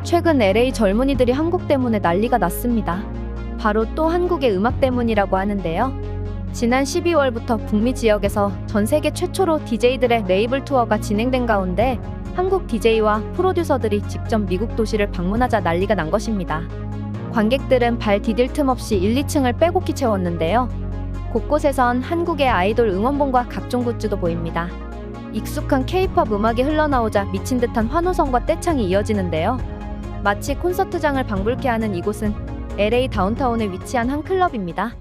최근 LA 젊은이들이 한국 때문에 난리가 났습니다. 바로 또 한국의 음악 때문이라고 하는데요. 지난 12월부터 북미 지역에서 전 세계 최초로 DJ들의 레이블 투어가 진행된 가운데 한국 DJ와 프로듀서들이 직접 미국 도시를 방문하자 난리가 난 것입니다. 관객들은 발 디딜 틈 없이 1, 2층을 빼곡히 채웠는데요. 곳곳에선 한국의 아이돌 응원봉과 각종 굿즈도 보입니다. 익숙한 K-팝 음악이 흘러나오자 미친 듯한 환호성과 떼창이 이어지는데요. 마치 콘서트장을 방불케 하는 이곳은 LA 다운타운에 위치한 한 클럽입니다.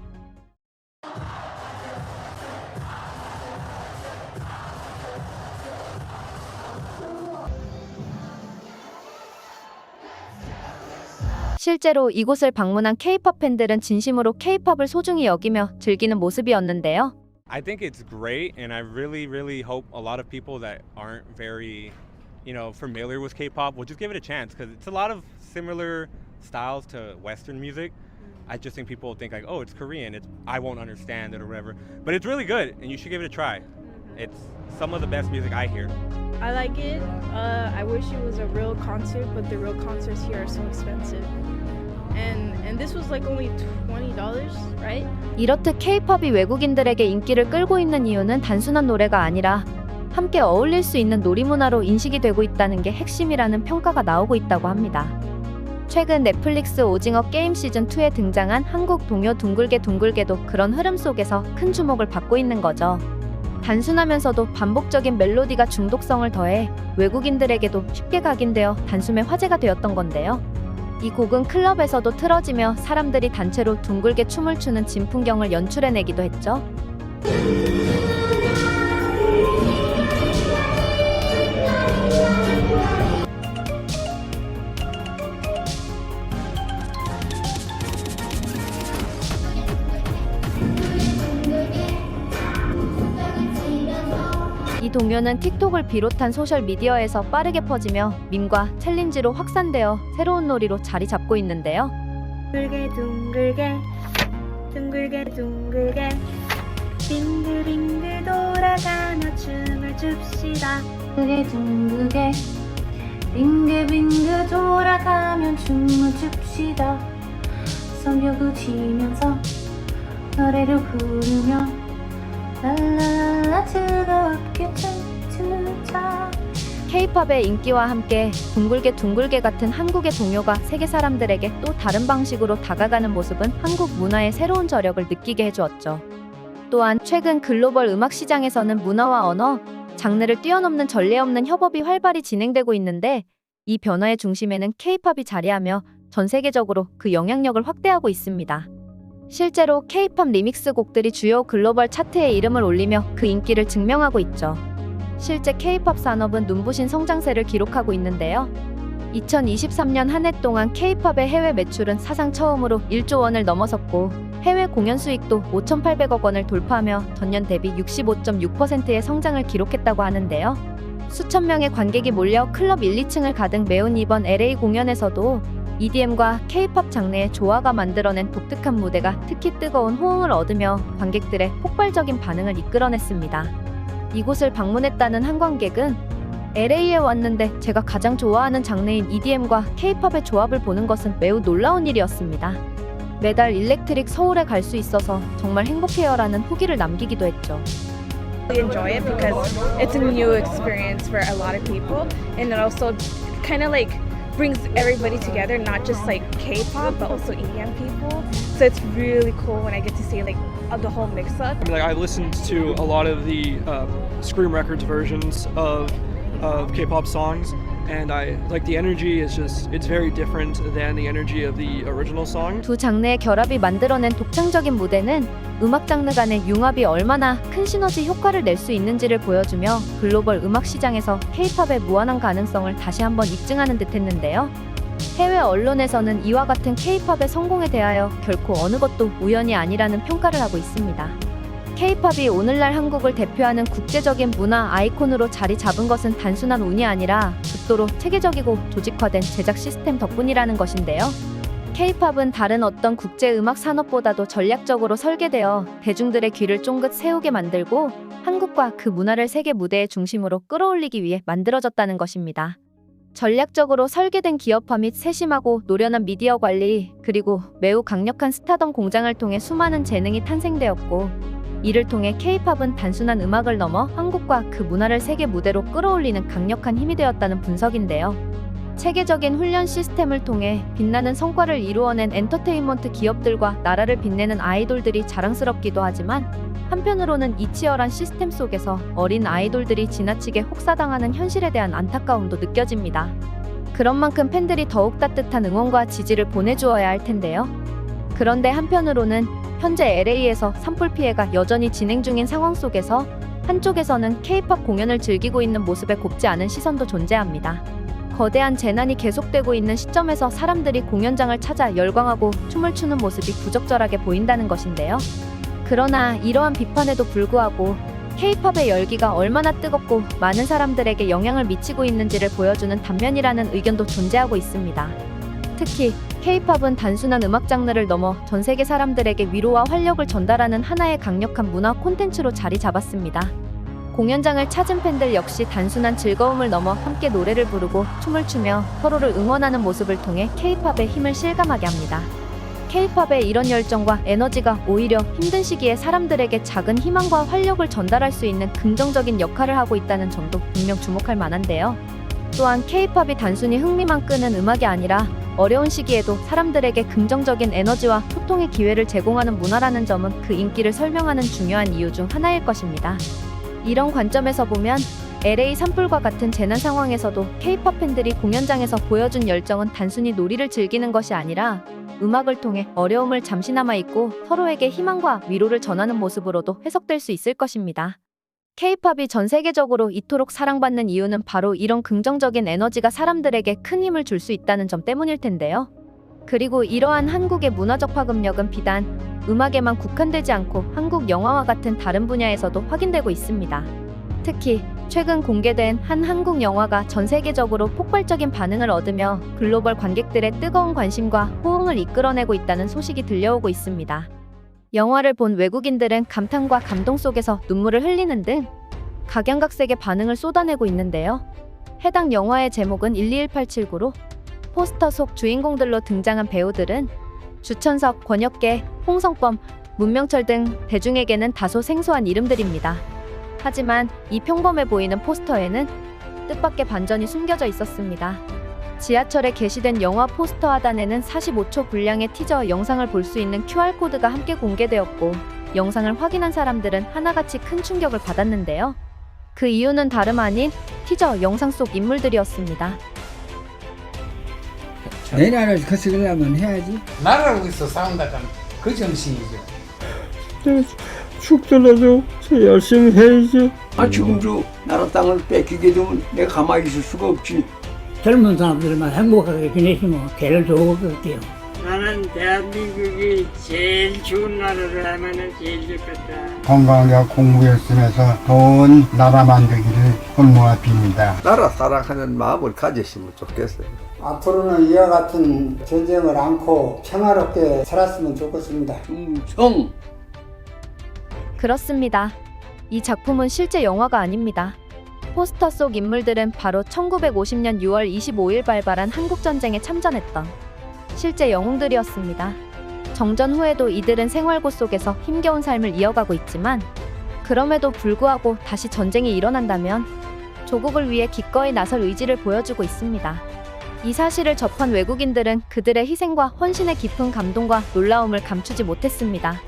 실제로 이곳을 방문한 K-팝 팬들은 진심으로 K-팝을 소중히 여기며 즐기는 모습이었는데요. I think it's great, and I really hope a lot of people that aren't very, familiar with K-pop will just give it a chance because it's a lot of similar styles to Western music. I just think people think like, oh, it's Korean, I won't understand it or whatever, but it's really good, and you should give it a try. It's some of the best music I hear. I like it. I wish it was a real concert, but the real concerts here are so expensive. And this was like only $20, right? 이렇듯 K-팝이 외국인들에게 인기를 끌고 있는 이유는 단순한 노래가 아니라 함께 어울릴 수 있는 놀이문화로 인식이 되고 있다는 게 핵심이라는 평가가 나오고 있다고 합니다. 최근 넷플릭스 오징어 게임 시즌2에 등장한 한국 동요 둥글게 둥글게도 그런 흐름 속에서 큰 주목을 받고 있는 거죠. 단순하면서도 반복적인 멜로디가 중독성을 더해 외국인들에게도 쉽게 각인되어 단숨에 화제가 되었던 건데요. 이 곡은 클럽에서도 틀어지며 사람들이 단체로 둥글게 춤을 추는 진풍경을 연출해내기도 했죠. 이 동요는 틱톡을 비롯한 소셜미디어에서 빠르게 퍼지며 밈과 챌린지로 확산되어 새로운 놀이로 자리 잡고 있는데요. 둥글게 둥글게 둥글게 둥글게 빙글빙글 돌아가며 춤을 춥시다. 둥글게 둥글게 빙글빙글 돌아가며 춤을 춥시다. 성벽을 치면서 노래를 부르며 랄랄라 즐겁게 춤추자. K-팝의 인기와 함께 둥글게 둥글게 같은 한국의 동요가 세계 사람들에게 또 다른 방식으로 다가가는 모습은 한국 문화의 새로운 저력을 느끼게 해주었죠. 또한 최근 글로벌 음악 시장에서는 문화와 언어, 장르를 뛰어넘는 전례 없는 협업이 활발히 진행되고 있는데 이 변화의 중심에는 K-팝이 자리하며 전 세계적으로 그 영향력을 확대하고 있습니다. 실제로 K-팝 리믹스 곡들이 주요 글로벌 차트에 이름을 올리며 그 인기를 증명하고 있죠. 실제 K-팝 산업은 눈부신 성장세를 기록하고 있는데요. 2023년 한 해 동안 K-팝의 해외 매출은 사상 처음으로 1조 원을 넘어섰고 해외 공연 수익도 5,800억 원을 돌파하며 전년 대비 65.6%의 성장을 기록했다고 하는데요. 수천 명의 관객이 몰려 클럽 1, 2층을 가득 메운 이번 LA 공연에서도 EDM과 K-팝 장르의 조화가 만들어낸 독특한 무대가 특히 뜨거운 호응을 얻으며 관객들의 폭발적인 반응을 이끌어냈습니다. 이곳을 방문했다는 한 관객은 LA에 왔는데 제가 가장 좋아하는 장르인 EDM과 K-팝의 조합을 보는 것은 매우 놀라운 일이었습니다. 매달 일렉트릭 서울에 갈 수 있어서 정말 행복해요라는 후기를 남기기도 했죠. I enjoy it because it's a new experience for a lot of people, and it also kind of like brings everybody together, not just like K-pop but also EDM people. So it's really cool when I get to see like the whole mix-up. I listened to a lot of the Scream Records versions of K-pop songs, and I like the energy is it's very different than the energy of the original song. 두 장르의 결합이 만들어낸 독창적인 무대는 음악 장르 간의 융합이 얼마나 큰 시너지 효과를 낼 수 있는지를 보여주며 글로벌 음악 시장에서 K-팝의 무한한 가능성을 다시 한번 입증하는 듯했는데요. 해외 언론에서는 이와 같은 K-팝의 성공에 대하여 결코 어느 것도 우연이 아니라는 평가를 하고 있습니다. K-팝이 오늘날 한국을 대표하는 국제적인 문화 아이콘으로 자리 잡은 것은 단순한 운이 아니라 극도로 체계적이고 조직화된 제작 시스템 덕분이라는 것인데요. K-팝은 다른 어떤 국제 음악 산업보다도 전략적으로 설계되어 대중들의 귀를 쫑긋 세우게 만들고 한국과 그 문화를 세계 무대의 중심으로 끌어올리기 위해 만들어졌다는 것입니다. 전략적으로 설계된 기업화 및 세심하고 노련한 미디어 관리, 그리고 매우 강력한 스타덤 공장을 통해 수많은 재능이 탄생되었고, 이를 통해 K-팝은 단순한 음악을 넘어 한국과 그 문화를 세계 무대로 끌어올리는 강력한 힘이 되었다는 분석인데요. 체계적인 훈련 시스템을 통해 빛나는 성과를 이루어낸 엔터테인먼트 기업들과 나라를 빛내는 아이돌들이 자랑스럽기도 하지만, 한편으로는 이 치열한 시스템 속에서 어린 아이돌들이 지나치게 혹사당하는 현실에 대한 안타까움도 느껴집니다. 그런 만큼 팬들이 더욱 따뜻한 응원과 지지를 보내주어야 할 텐데요. 그런데 한편으로는 현재 LA에서 산불 피해가 여전히 진행 중인 상황 속에서 한쪽에서는 K-팝 공연을 즐기고 있는 모습에 곱지 않은 시선도 존재합니다. 거대한 재난이 계속되고 있는 시점에서 사람들이 공연장을 찾아 열광하고 춤을 추는 모습이 부적절하게 보인다는 것인데요. 그러나 이러한 비판에도 불구하고 K-팝의 열기가 얼마나 뜨겁고 많은 사람들에게 영향을 미치고 있는지를 보여주는 단면이라는 의견도 존재하고 있습니다. 특히 K-팝은 단순한 음악 장르를 넘어 전 세계 사람들에게 위로와 활력을 전달하는 하나의 강력한 문화 콘텐츠로 자리 잡았습니다. 공연장을 찾은 팬들 역시 단순한 즐거움을 넘어 함께 노래를 부르고 춤을 추며 서로를 응원하는 모습을 통해 K-팝의 힘을 실감하게 합니다. K-팝의 이런 열정과 에너지가 오히려 힘든 시기에 사람들에게 작은 희망과 활력을 전달할 수 있는 긍정적인 역할을 하고 있다는 점도 분명 주목할 만한데요. 또한 K-팝이 단순히 흥미만 끄는 음악이 아니라 어려운 시기에도 사람들에게 긍정적인 에너지와 소통의 기회를 제공하는 문화라는 점은 그 인기를 설명하는 중요한 이유 중 하나일 것입니다. 이런 관점에서 보면 LA 산불과 같은 재난 상황에서도 K-팝 팬들이 공연장에서 보여준 열정은 단순히 놀이를 즐기는 것이 아니라 음악을 통해 어려움을 잠시나마 잊고 서로에게 희망과 위로를 전하는 모습으로도 해석될 수 있을 것입니다. K-팝이 전 세계적으로 이토록 사랑받는 이유는 바로 이런 긍정적인 에너지가 사람들에게 큰 힘을 줄 수 있다는 점 때문일 텐데요. 그리고 이러한 한국의 문화적 파급력은 비단 음악에만 국한되지 않고 한국 영화와 같은 다른 분야에서도 확인되고 있습니다. 특히 최근 공개된 한 한국 영화가 전 세계적으로 폭발적인 반응을 얻으며 글로벌 관객들의 뜨거운 관심과 호응을 이끌어내고 있다는 소식이 들려오고 있습니다. 영화를 본 외국인들은 감탄과 감동 속에서 눈물을 흘리는 등 각양각색의 반응을 쏟아내고 있는데요. 해당 영화의 제목은 121879로 포스터 속 주인공들로 등장한 배우들은 주천석, 권혁계, 홍성범, 문명철 등 대중에게는 다소 생소한 이름들입니다. 하지만 이 평범해 보이는 포스터에는 뜻밖의 반전이 숨겨져 있었습니다. 지하철에 게시된 영화 포스터 하단에는 45초 분량의 티저 영상을 볼 수 있는 QR코드가 함께 공개되었고, 영상을 확인한 사람들은 하나같이 큰 충격을 받았는데요. 그 이유는 다름 아닌 티저 영상 속 인물들이었습니다. 내 나라를 거스르려면 해야지. 나라를 위해서 싸운다간 그 정신이죠. 죽더라도 열심히 해야죠. 지금도 나라 땅을 뺏기게 되면 내가 가만히 있을 수가 없지. 젊은 사람들만 행복하게 지내시면 제일 좋을 것 같아요. 나는 대한민국이 제일 좋은 나라를 하면은 제일 좋겠다. 건강하게 공부했으면서 좋은 나라 만들기를 본모가 빕니다. 나라 사랑하는 마음을 가지시면 좋겠어요. 앞으로는 이와 같은 전쟁을 않고 평화롭게 살았으면 좋겠습니다. 성. 그렇습니다. 이 작품은 실제 영화가 아닙니다. 포스터 속 인물들은 바로 1950년 6월 25일 발발한 한국전쟁에 참전했던 실제 영웅들이었습니다. 정전 후에도 이들은 생활고 속에서 힘겨운 삶을 이어가고 있지만, 그럼에도 불구하고 다시 전쟁이 일어난다면 조국을 위해 기꺼이 나설 의지를 보여주고 있습니다. 이 사실을 접한 외국인들은 그들의 희생과 헌신의 깊은 감동과 놀라움을 감추지 못했습니다.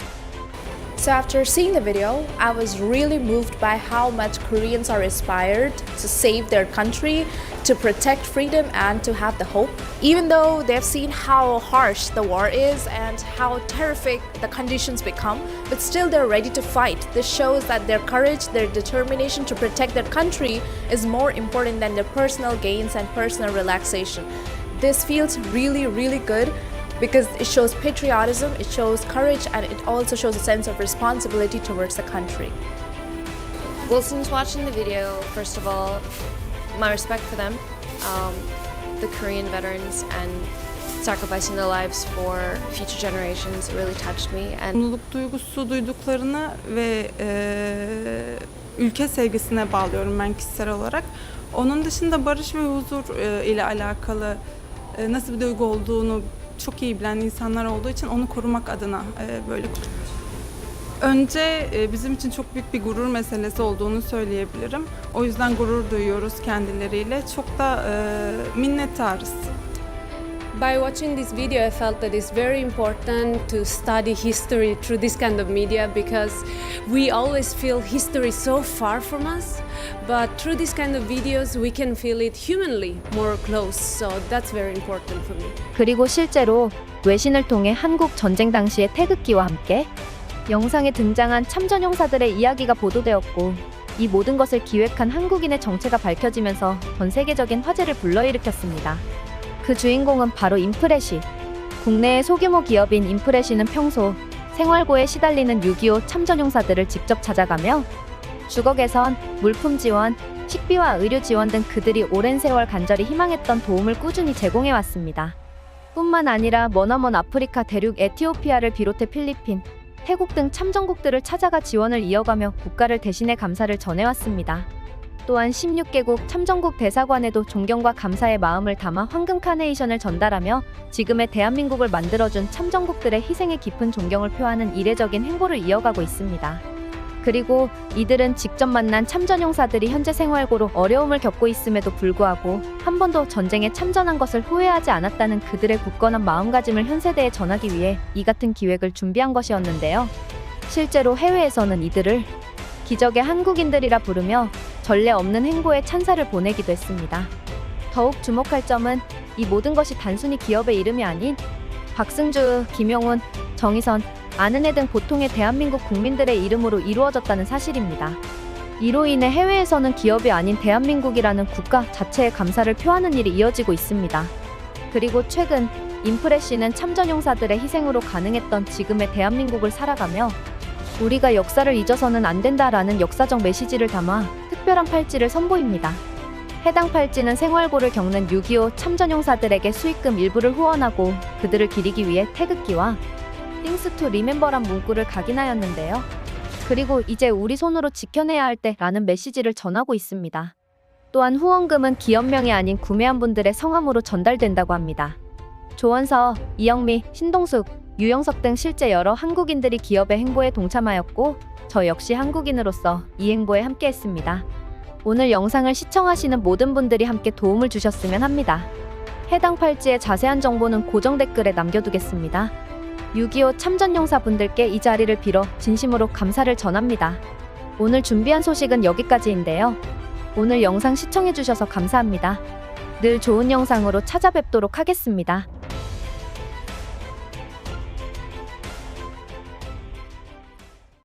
So after seeing the video, I was really moved by how much Koreans are inspired to save their country, to protect freedom and to have the hope. Even though they've seen how harsh the war is and how terrific the conditions become, but still they're ready to fight. This shows that their courage, their determination to protect their country is more important than their personal gains and personal relaxation. This feels really, really good, because it shows patriotism, it shows courage, and it also shows a sense of responsibility towards the country. Well, since watching the video, first of all, my respect for them, the Korean veterans, and sacrificing their lives for future generations. It really touched me. And Mutluluk duygusu duyduklarını ve ülke sevgisine bağlıyorum ben kişisel olarak. Onun dışında barış ve huzur ile alakalı nasıl bir duygu olduğunu çok iyi bilen insanlar olduğu için onu korumak adına böyle önce bizim için çok büyük bir gurur meselesi olduğunu söyleyebilirim. O yüzden gurur duyuyoruz kendileriyle. Çok da minnettarız. By watching this video, I felt that it's very important to study history through this kind of media because we always feel history so far from us. But through this kind of videos, we can feel it humanly more close. So that's very important for me. 그리고 실제로 외신을 통해 한국 전쟁 당시의 태극기와 함께 영상에 등장한 참전용사들의 이야기가 보도되었고 이 모든 것을 기획한 한국인의 정체가 밝혀지면서 전 세계적인 화제를 불러일으켰습니다. 그 주인공은 바로 인프레시. 국내의 소규모 기업인 인프레시는 평소 생활고에 시달리는 6.25 참전용사들을 직접 찾아가며 주거 개선, 물품 지원, 식비와 의료 지원 등 그들이 오랜 세월 간절히 희망했던 도움을 꾸준히 제공해왔습니다. 뿐만 아니라 머나먼 아프리카 대륙 에티오피아를 비롯해 필리핀, 태국 등 참전국들을 찾아가 지원을 이어가며 국가를 대신해 감사를 전해왔습니다. 또한 16개국 참전국 대사관에도 존경과 감사의 마음을 담아 황금 카네이션을 전달하며 지금의 대한민국을 만들어준 참전국들의 희생에 깊은 존경을 표하는 이례적인 행보를 이어가고 있습니다. 그리고 이들은 직접 만난 참전용사들이 현재 생활고로 어려움을 겪고 있음에도 불구하고 한 번도 전쟁에 참전한 것을 후회하지 않았다는 그들의 굳건한 마음가짐을 현 세대에 전하기 위해 이 같은 기획을 준비한 것이었는데요. 실제로 해외에서는 이들을 기적의 한국인들이라 부르며 전례 없는 행보에 찬사를 보내기도 했습니다. 더욱 주목할 점은 이 모든 것이 단순히 기업의 이름이 아닌 박승주, 김용훈, 정희선, 아는혜 등 보통의 대한민국 국민들의 이름으로 이루어졌다는 사실입니다. 이로 인해 해외에서는 기업이 아닌 대한민국이라는 국가 자체에 감사를 표하는 일이 이어지고 있습니다. 그리고 최근 인프레시는 참전용사들의 희생으로 가능했던 지금의 대한민국을 살아가며 우리가 역사를 잊어서는 안 된다라는 역사적 메시지를 담아 특별한 팔찌를 선보입니다. 해당 팔찌는 생활고를 겪는 6.25 참전용사들에게 수익금 일부를 후원하고 그들을 기리기 위해 태극기와 Things to Remember란 문구를 각인하였는데요. 그리고 이제 우리 손으로 지켜내야 할 때라는 메시지를 전하고 있습니다. 또한 후원금은 기업명이 아닌 구매한 분들의 성함으로 전달된다고 합니다. 조원서, 이영미, 신동숙, 유영석 등 실제 여러 한국인들이 기업의 행보에 동참하였고 저 역시 한국인으로서 이 행보에 함께했습니다. 오늘 영상을 시청하시는 모든 분들이 함께 도움을 주셨으면 합니다. 해당 팔찌의 자세한 정보는 고정 댓글에 남겨두겠습니다. 6.25 참전용사분들께 이 자리를 빌어 진심으로 감사를 전합니다. 오늘 준비한 소식은 여기까지인데요. 오늘 영상 시청해주셔서 감사합니다. 늘 좋은 영상으로 찾아뵙도록 하겠습니다.